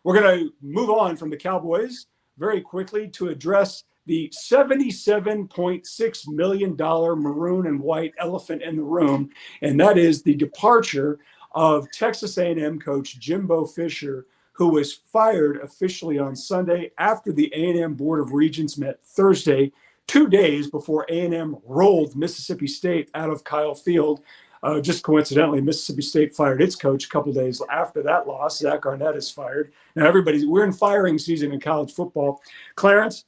We're going to move on from the Cowboys very quickly to address the $77.6 million maroon and white elephant in the room, and that is the departure of Texas A&M coach Jimbo Fisher, who was fired officially on Sunday after the A&M Board of Regents met Thursday, 2 days before A&M rolled Mississippi State out of Kyle Field. Just coincidentally, Mississippi State fired its coach a couple days after that loss. Zach Arnett is fired. Now, we're in firing season in college football. Clarence,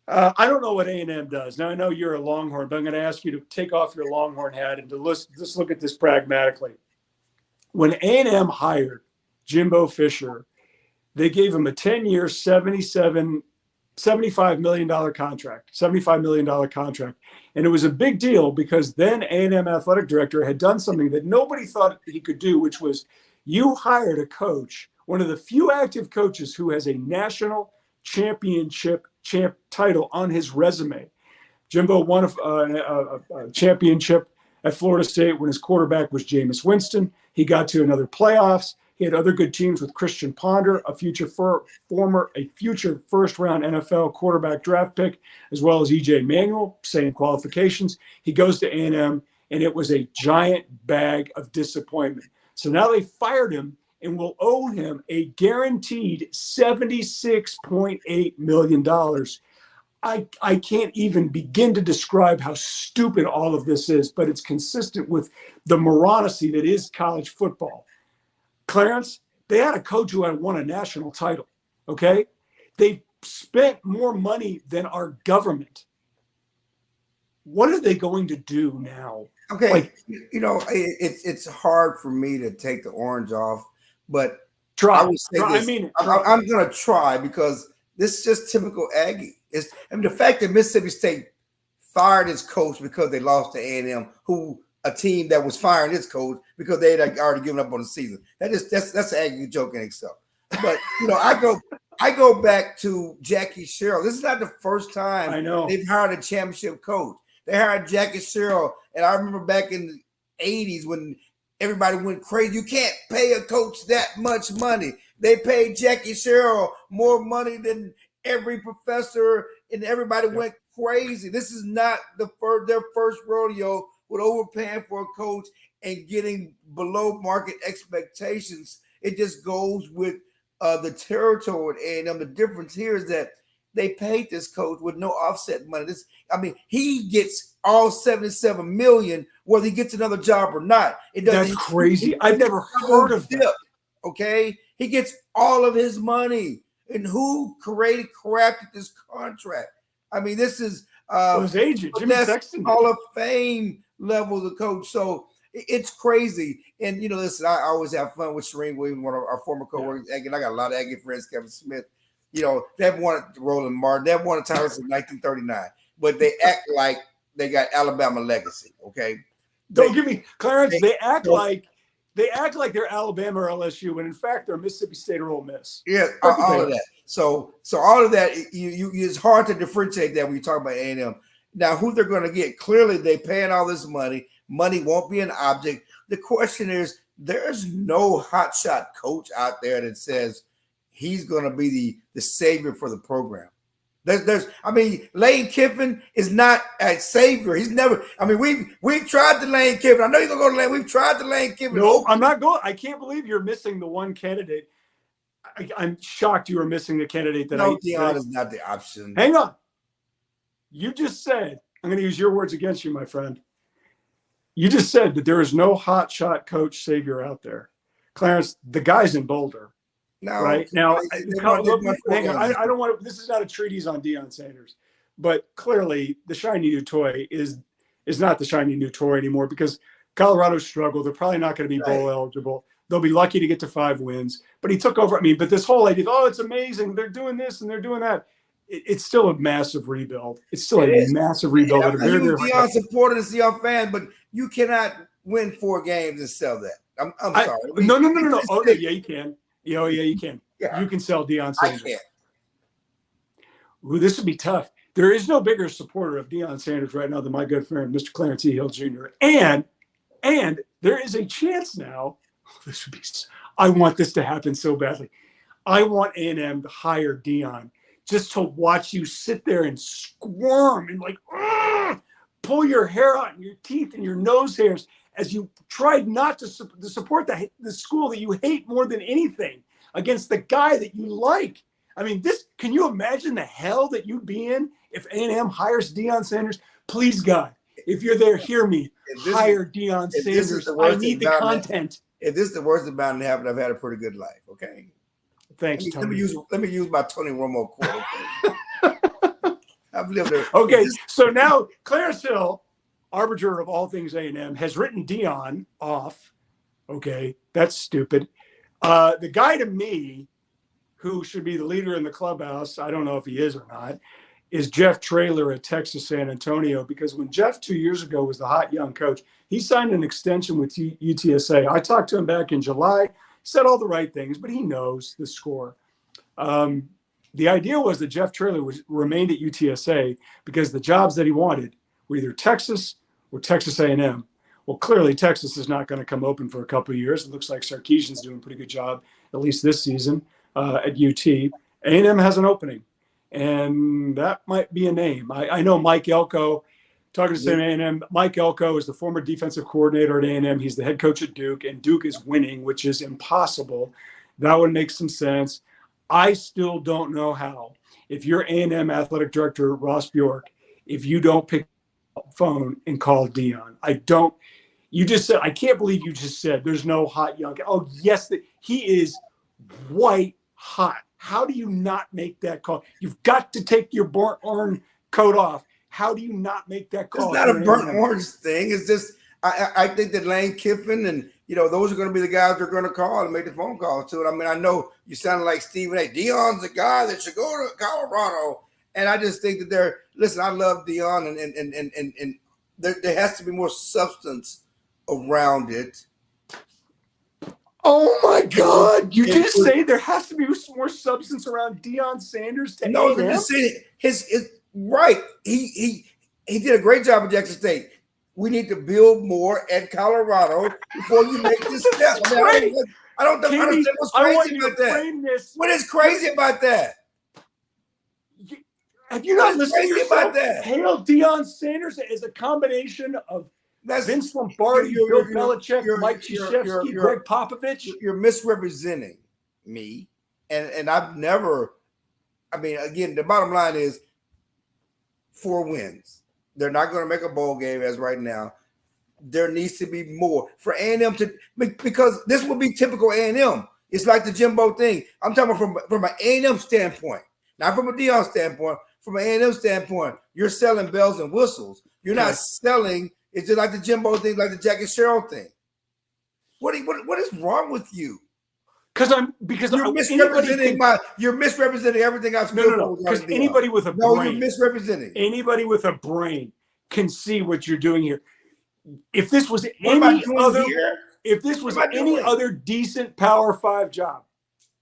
I don't know what A&M does. Now, I know you're a Longhorn, but I'm going to ask you to take off your Longhorn hat and to just look at this pragmatically. When A&M hired Jimbo Fisher, they gave him a 10-year, $75 million contract. And it was a big deal because then A&M athletic director had done something that nobody thought he could do, which was you hired a coach, one of the few active coaches who has a national championship title on his resume. Jimbo won a championship at Florida State when his quarterback was Jameis Winston. He got to another playoffs. He had other good teams with Christian Ponder, a future first-round NFL quarterback draft pick, as well as E.J. Manuel, same qualifications. He goes to A&M, and it was a giant bag of disappointment. So now they fired him and will owe him a guaranteed $76.8 million. I can't even begin to describe how stupid all of this is, but it's consistent with the moronicy that is college football. Clarence, they had a coach who had won a national title, okay? They spent more money than our government. What are they going to do now? Okay, it's hard for me to take the orange off, but try. I would say this. I'm going to try because this is just typical Aggie. The fact that Mississippi State fired its coach because they lost to A&M, a team that was firing its coach because they had already given up on the season. That's an Aggie joke in itself. But I go back to Jackie Sherrill. This is not the first time they've hired a championship coach. They hired Jackie Sherrill, and I remember back in the 80s when everybody went crazy. You can't pay a coach that much money. They paid Jackie Sherrill more money than every professor, and everybody went crazy. This is not their first rodeo with overpaying for a coach and getting below market expectations. It just goes with the territory. And the difference here is that they paid this coach with no offset money. He gets all $77 million, whether he gets another job or not. That's crazy. I've never heard of that. Okay, he gets all of his money. And who crafted this contract? This is his agent, Jimmy Sexton, Hall of Fame level of coach. So it's crazy. And listen, I always have fun with Shereen Williams, one of our former coworkers. Yeah. And I got a lot of Aggie friends, Kevin Smith. They've won it, Roland Martin. They've won a title since 1939, but they act like they got Alabama legacy. Okay, don't give me Clarence. They act like they're Alabama or LSU, when in fact they're Mississippi State or Ole Miss. Yeah, all of that. So all of that, it's hard to differentiate that when you talk about A&M. Now, who they're going to get? Clearly, they're paying all this money. Money won't be an object. The question is, there's no hotshot coach out there that says he's going to be the savior for the program. Lane Kiffin is not a savior. He's never. We've tried the Lane Kiffin. I know you're gonna go to Lane. We've tried the Lane Kiffin. No, I'm not going. I can't believe you're missing the one candidate. I'm shocked you were missing the candidate that Deion is not the option. Hang on. You just said, I'm going to use your words against you, my friend. You just said that there is no hotshot coach savior out there. Clarence, the guy's in Boulder. No, right now, I don't want to. This is not a treatise on Deion Sanders, but clearly the shiny new toy is not the shiny new toy anymore because Colorado struggled. They're probably not going to be bowl eligible. They'll be lucky to get to 5 wins. But he took over. But this whole idea, it's amazing. They're doing this and they're doing that. It's still a massive rebuild. It's still a massive rebuild. I'm a Deion supporter and Deion fan, but you cannot win 4 games and sell that. I'm sorry. No. Oh, yeah, you can. Yeah, you can. Yeah. You can sell Deion Sanders. I can't. Ooh, this would be tough. There is no bigger supporter of Deion Sanders right now than my good friend, Mr. Clarence E. Hill Jr. And there is a chance now. I want this to happen so badly. I want A&M to hire Deion just to watch you sit there and squirm and like pull your hair out and your teeth and your nose hairs as you tried not to support the school that you hate more than anything against the guy that you like. I mean, can you imagine the hell that you'd be in if A&M hires Deion Sanders? Please, God, if you're there, hear me. Hire Deion Sanders. I need the content. If this is the worst that's bound to happen, I've had a pretty good life. Okay. Thanks, Tony. Let me use my Tony Romo quote. Okay? I've lived there. Okay, so now Clarence Hill, arbiter of all things A&M, has written Deion off. Okay, that's stupid. The guy to me, who should be the leader in the clubhouse, I don't know if he is or not, is Jeff Traylor at Texas San Antonio. Because when Jeff 2 years ago was the hot young coach, he signed an extension with UTSA. I talked to him back in July. Said all the right things, but he knows the score. The idea was that Jeff Traylor remained at UTSA because the jobs that he wanted were either Texas or Texas A&M. Well, clearly Texas is not going to come open for a couple of years. It looks like Sarkisian's doing a pretty good job, at least this season, at UT. A&M has an opening, and that might be a name. I know Mike Elko. Talking to Sam A&M, Mike Elko is the former defensive coordinator at A&M. He's the head coach at Duke, and Duke is winning, which is impossible. That would make some sense. I still don't know how. If you're A&M athletic director Ross Bjork, if you don't pick up the phone and call Deion, I don't. You just said, I can't believe you just said there's no hot young. Oh, yes, he is white hot. How do you not make that call? You've got to take your burnt orange coat off. How do you not make that call? It's not a burnt orange thing. It's just I think that Lane Kiffin and those are going to be the guys they're going to call and make the phone call to it. I mean, I know you sound like Stephen A. Deion's the guy that should go to Colorado, and I just think that I love Deion, and there has to be more substance around it. Oh my God! You just say there has to be more substance around Deion Sanders to no, I'm just saying his right. He did a great job at Jackson State. We need to build more at Colorado before you make this step. I don't understand what's crazy about that. What is crazy about that? Have you not listened to about that? Hail Deion Sanders as a combination of Vince Lombardi, Bill Belichick, Mike Krzyzewski, Greg Popovich. You're misrepresenting me, and I've never. I mean, again, the bottom line is 4 wins. They're not going to make a bowl game as right now. There needs to be more for A&M because this would be typical A&M. It's like the Jimbo thing. I'm talking from an A&M standpoint, not from a Deion standpoint. From an A&M standpoint, you're selling bells and whistles. You're not selling. It's just like the Jimbo thing, like the Jackie Sherrill thing. What is wrong with you? You're misrepresenting everything I've said. No. Because anybody with a brain, you're misrepresenting. Anybody with a brain can see what you're doing here. If this was any other decent Power 5 job,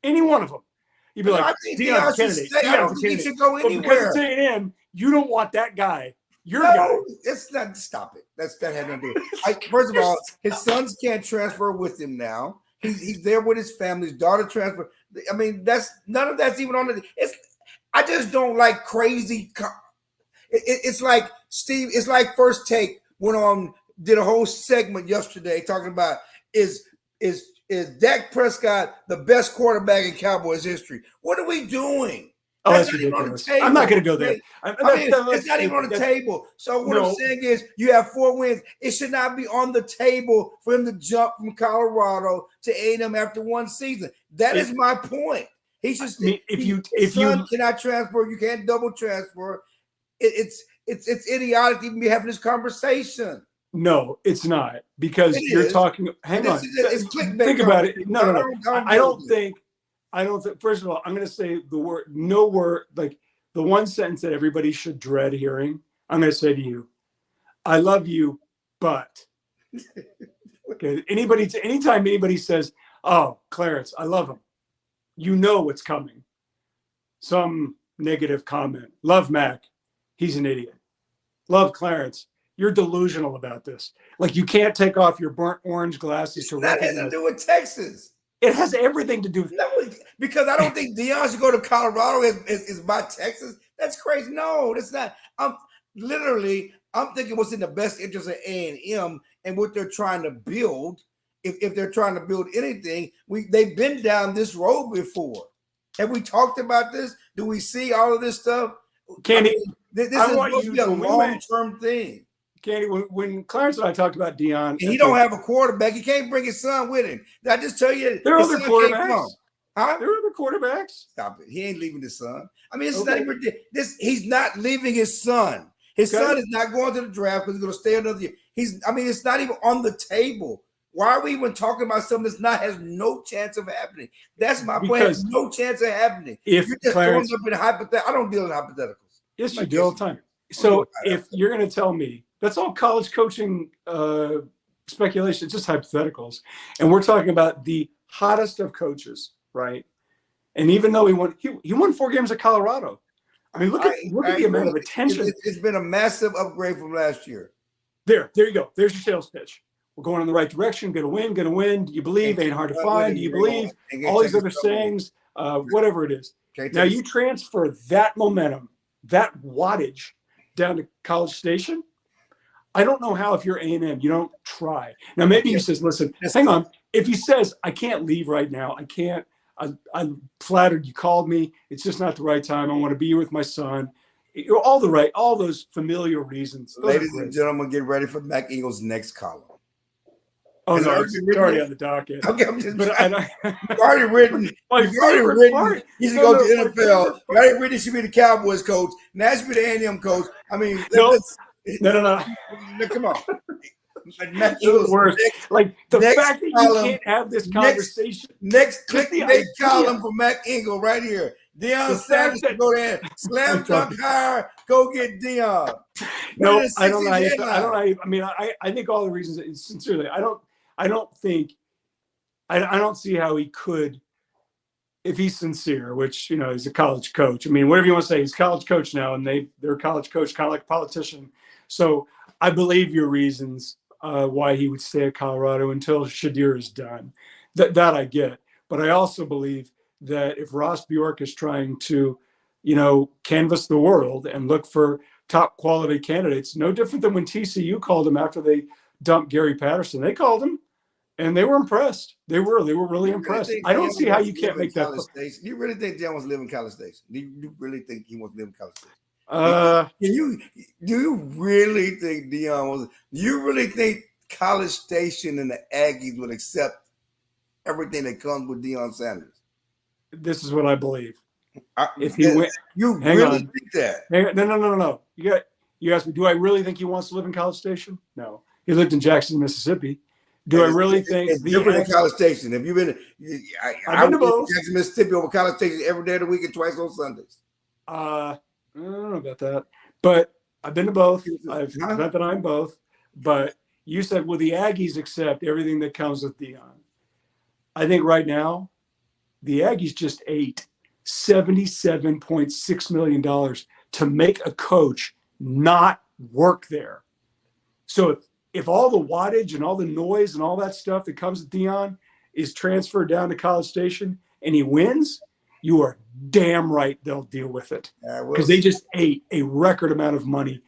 any one of them, you'd be like, Deion's candidate. I don't think he should go anywhere. Because it's A&M, you don't want that guy. It's not. Stop it. That had nothing to do. First of all, his sons can't transfer with him now. He's there with his family. His daughter transfer. I mean, none of that's even on the. I just don't like crazy. It's like Steve. It's like First Take did a whole segment yesterday talking about is Dak Prescott the best quarterback in Cowboys history? What are we doing? Oh, that's ridiculous. I'm not going to go there. It's not even on the table. So what I'm saying is you have 4 wins. It should not be on the table for him to jump from Colorado to A&M after 1 season. That is my point. He should. If you cannot transfer, you can't double transfer. It's idiotic to even be having this conversation. No, it's not because you're talking. Hang on. Think about it. No. I don't think. First of all, I'm going to say no word, like the one sentence that everybody should dread hearing. I'm going to say to you, I love you, but. Okay. Anytime anybody says, oh, Clarence, I love him, you know what's coming. Some negative comment. Love Mac. He's an idiot. Love Clarence. You're delusional about this. Like you can't take off your burnt orange glasses to recognize. That has to do with Texas. It has everything to do with because I don't think Deion should go to Colorado is by Texas. That's crazy. No, that's not. I'm thinking what's in the best interest of A&M and what they're trying to build. If they're trying to build anything, they've been down this road before. Have we talked about this? Do we see all of this stuff? Candy, this is supposed to be a long-term thing. Candy, when Clarence and I talked about Deion, and he don't have a quarterback. He can't bring his son with him. Did I just tell you? There are other quarterbacks. Huh? There are other quarterbacks. Stop it. He ain't leaving his son. I mean, it's not even this. He's not leaving his son. His son is not going to the draft because he's going to stay another year. It's not even on the table. Why are we even talking about something that has no chance of happening? That's my point. Has no chance of happening. If you're just Clarence, throwing up in hypotheticals, I don't deal in hypotheticals. Yes, you do all the time. So if you're going to tell me that's all college coaching speculation, it's just hypotheticals, and we're talking about the hottest of coaches, right? And even though he won 4 games at Colorado. I mean, look at the amount of attention. It's been a massive upgrade from last year. There you go. There's your sales pitch. We're going in the right direction. Going to win. Do you believe? Ain't hard to find. Do you believe? All these other sayings, whatever it is. Now you transfer that momentum, that wattage down to College Station. I don't know how if you're A&M, you don't try. Now maybe he says, listen, hang on. If he says, I can't leave right now. I can't. I'm flattered you called me. It's just not the right time. I want to be here with my son. All those familiar reasons. Ladies and gentlemen, get ready for Mac Ingles' next column. Oh, no, it's already on the docket. Okay, I'm just you've already written. You've already written. He should go to the NFL. You already written. He should be the Cowboys coach. Now he should be the A&M coach. I mean, no. Come on. The worst. Like the fact that you can't have this conversation. Next column for Mac Ingle right here. Deion Sanders go there. Slam dunk hire. Go get Deion. No, I don't know. I mean, I think all the reasons. Sincerely, I don't see how he could, if he's sincere, which, he's a college coach. I mean, whatever you want to say, he's a college coach now, and they're a college coach, kind of like a politician. So I believe your reasons why he would stay at Colorado until Shadir is done. That I get. But I also believe that if Ross Bjork is trying to, canvass the world and look for top quality candidates, no different than when TCU called him after they dumped Gary Patterson. They called him. And they were impressed. They were really impressed. I don't see how you can't make that. Do you really think Deion wants to live in College Station? Do you really think he wants to live in College Station? Do you really think Deion wants? Do you really think College Station and the Aggies would accept everything that comes with Deion Sanders? This is what I believe. If he went, you really think that? No. You asked me, do I really think he wants to live in College Station? No. He lived in Jackson, Mississippi. Do I really think it's different than College Station? Have you been? I've been to both. Jackson, Mississippi over College Station every day of the week and twice on Sundays. I don't know about that, but I've been to both. Not that I'm both, but you said, will the Aggies accept everything that comes with Deion? I think right now, the Aggies just ate $77.6 million to make a coach not work there. So if all the wattage and all the noise and all that stuff that comes with Deion is transferred down to College Station and he wins, you are damn right they'll deal with it. Because they just ate a record amount of money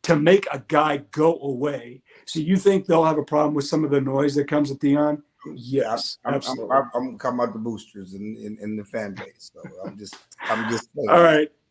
to make a guy go away. So you think they'll have a problem with some of the noise that comes with Deion? Yes, absolutely. I'm talking about the boosters and the fan base. So I'm just saying. All right.